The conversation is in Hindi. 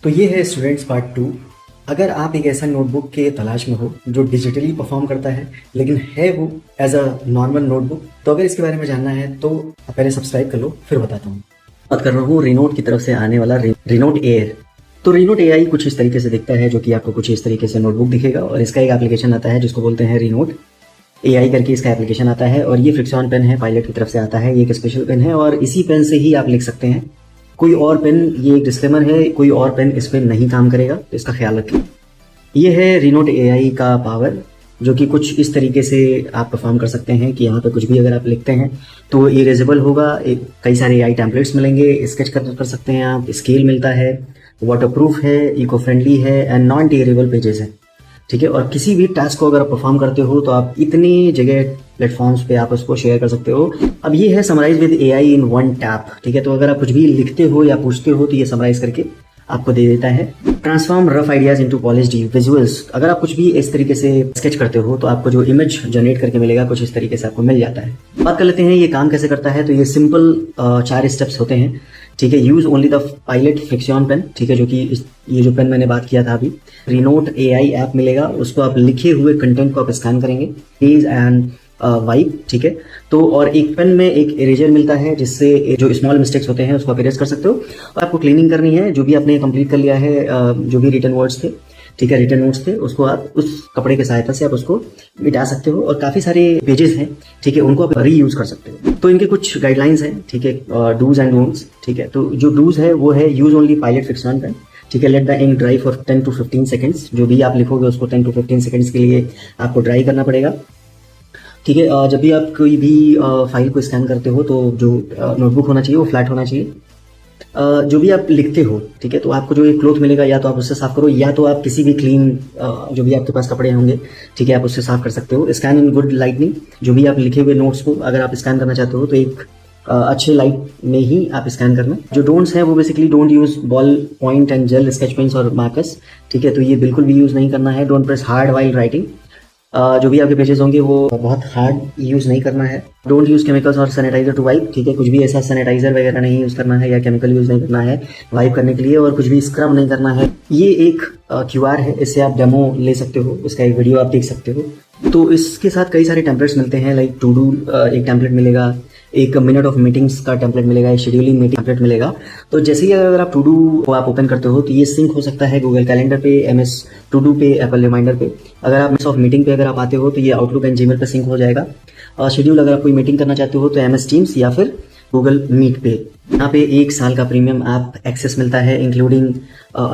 तो ये है स्टूडेंट्स पार्ट 2। अगर आप एक ऐसा नोटबुक के तलाश में हो जो डिजिटली परफॉर्म करता है लेकिन है वो एज अ नॉर्मल नोटबुक, तो अगर इसके बारे में जानना है तो पहले सब्सक्राइब कर लो, फिर बताता हूँ। बात कर रहा हूँ रिनोट की तरफ से आने वाला रिनोट एयर। तो रिनोट एआई कुछ इस तरीके से दिखता है, जो कि आपको कुछ इस तरीके से नोटबुक दिखेगा और इसका एक एप्लीकेशन आता है जिसको बोलते हैं रिनोट एआई करके इसका एप्लीकेशन आता है। और ये फ्रिक्शन पेन है, पायलट की तरफ से आता है। ये एक स्पेशल पेन है और इसी पेन से ही आप लिख सकते हैं। कोई और पेन, ये एक डिस्क्लेमर है, कोई और पेन इस पे नहीं काम करेगा, तो इसका ख्याल रखें। ये है रिनोट एआई का पावर, जो कि कुछ इस तरीके से आप परफॉर्म कर सकते हैं कि यहाँ पे कुछ भी अगर आप लिखते हैं तो इरेजेबल होगा। कई सारे एआई टेम्पलेट्स मिलेंगे, स्केच कर सकते हैं आप, स्केल मिलता है, वाटरप्रूफ है, इको फ्रेंडली है एंड नॉन टेरेबल पेजेस है। ठीक है, और किसी भी टास्क को अगर आप परफॉर्म करते हो तो आप इतनी जगह प्लेटफॉर्म्स पे आप उसको शेयर कर सकते हो। अब ये है summarise with AI in one tap. ठीक है, तो अगर आप कुछ भी लिखते हो या पूछते हो तो ये समराइज करके आपको दे देता है। Transform rough ideas into polished visuals. अगर आप कुछ भी इस तरीके से स्केच करते हो तो आपको जो इमेज जनरेट करके मिलेगा कुछ इस तरीके से आपको मिल जाता है। बात कर लेते हैं ये काम कैसे करता है। तो ये सिंपल 4 स्टेप्स होते हैं। ठीक है, use only the pilot friction pen. ठीक है, जो कि ये जो पेन मैंने बात किया था अभी, रिनोट एआई ऐप मिलेगा, उसको आप लिखे हुए कंटेंट को आप स्कैन करेंगे, पेज एंड वाइप। ठीक है, तो और एक पेन में एक इरेजर मिलता है जिससे जो स्मॉल मिस्टेक्स होते हैं उसको आप इरेज कर सकते हो। और आपको क्लीनिंग करनी है, जो भी आपने कंप्लीट कर लिया है, जो भी रिटन वर्ड्स थे, ठीक है, रिटन नोट्स थे, उसको आप उस कपड़े की सहायता से आप उसको मिटा सकते हो। और काफी सारे पेजेस हैं, ठीक है, उनको आप रीयूज कर सकते हो। तो इनके कुछ गाइडलाइंस हैं, ठीक है, डूज एंड डोंट्स। ठीक है, तो जो डूज है वो है use only pilot friction pen. ठीक है, let the ink dry for 10 to 15 seconds. जो भी आप लिखोगे उसको 10 to 15 सेकंड्स के लिए आपको ड्राई करना पड़ेगा। ठीक है, जब भी आप कोई भी फाइल को स्कैन करते हो तो जो नोटबुक होना चाहिए वो फ्लैट होना चाहिए। जो भी आप लिखते हो, ठीक है, तो आपको जो एक क्लोथ मिलेगा या तो आप उससे साफ करो, या तो आप किसी भी क्लीन जो भी आपके पास कपड़े होंगे, ठीक है, आप उससे साफ कर सकते हो। Scan in good lightning. जो भी आप लिखे हुए नोट्स को अगर आप स्कैन करना चाहते हो तो एक अच्छे लाइट में ही आप स्कैन करना। जो डोंट्स हैं वो basically don't use ball point and gel sketch pens और मार्कर्स। ठीक है, तो ये बिल्कुल भी यूज नहीं करना है। Don't press hard while writing. जो भी आपके पेजेस होंगे वो बहुत हार्ड यूज नहीं करना है। डोंट यूज केमिकल्स और सैनिटाइजर टू वाइप। ठीक है, कुछ भी ऐसा सैनिटाइजर वगैरह नहीं यूज करना है या केमिकल यूज नहीं करना है वाइप करने के लिए, और कुछ भी स्क्रब नहीं करना है। ये एक QR है, इससे आप डेमो ले सकते हो, इसका एक वीडियो आप देख सकते हो। तो इसके साथ कई सारे टेम्पलेट्स मिलते हैं, लाइक टू डू एक टेम्पलेट मिलेगा, एक मिनट ऑफ मीटिंग्स का टेम्पलेट मिलेगा, एक शेड्यूलिंग मीटिंग टेम्पलेट मिलेगा। तो जैसे ही अगर आप टू डू को आप ओपन करते हो तो ये सिंक हो सकता है गूगल कैलेंडर पे, MS टू डू पे, एप्पल रिमाइंडर पे। अगर आप मिस ऑफ मीटिंग पे अगर आप आते हो तो ये आउटलुक एंड जीमेल पे सिंक हो जाएगा। और शेड्यूल अगर आप कोई मीटिंग करना चाहते हो तो MS टीम्स या फिर गूगल मीट पे। यहाँ पे 1 साल का प्रीमियम ऐप एक्सेस मिलता है, इंक्लूडिंग